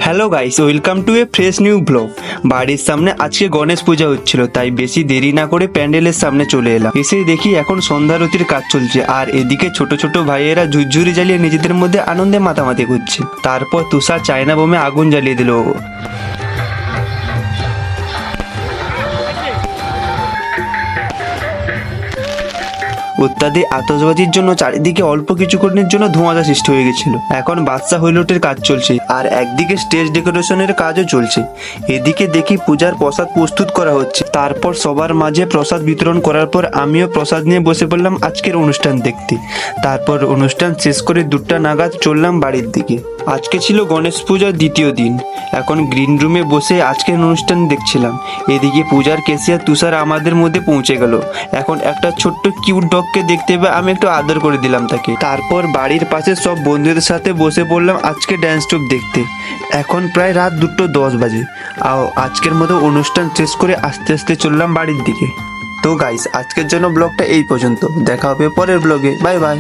Hello guys, welcome to A fresh new blog. বাড়ির সামনে আজকে গণেশ পূজা হচ্ছিল, তাই বেশি দেরি না করে প্যান্ডেলের সামনে চলে এলাম। এসে দেখি এখন সন্ধ্যারতির কাজ চলছে, আর এদিকে ছোট ছোট ভাইয়েরা ঝুরঝুরি জ্বালিয়ে নিজেদের মধ্যে আনন্দে মাতামাতি করছে। তারপর তুষার চায়না বোমে আগুন জ্বালিয়ে দিল। অত্যাধিক আতশবাজির জন্য চারিদিকে অল্প কিছুক্ষণের জন্য ধোঁয়াশা সৃষ্টি হয়ে গেছিল। এখন বাদশা হৈলটের কাজ চলছে, আর একদিকে স্টেজ ডেকোরেশনের কাজও চলছে। এদিকে দেখি পূজার প্রসাদ প্রস্তুত করা হচ্ছে। তারপর সবার মাঝে প্রসাদ বিতরণ করার পর আমিও প্রসাদ নিয়ে বসে পড়লাম আজকের অনুষ্ঠান দেখতে। তারপর অনুষ্ঠান শেষ করে 2টা নাগাদ চললাম বাড়ির দিকে। আজকে ছিল গণেশ পূজার দ্বিতীয় দিন। এখন গ্রিন রুমে বসে আজকের অনুষ্ঠান দেখছিলাম। এদিকে পূজার কেশিয়ার তুষার আমাদের মধ্যে পৌঁছে গেল। এখন একটা ছোট্ট কিউট ডগকে দেখতে পেয়ে আমি একটু আদর করে দিলাম তাকে। তারপর বাড়ির পাশে সব বন্ধুদের সাথে বসে পড়লাম আজকে ড্যান্স টুক দেখতে। এখন প্রায় রাত 2:10 বাজে। আজকের মতো অনুষ্ঠান শেষ করে আস্তে আস্তে চললাম বাড়ির দিকে। তো গাইস, আজকের জন্য ব্লগটা এই পর্যন্ত। দেখা হবে পরের ব্লগে। Bye bye.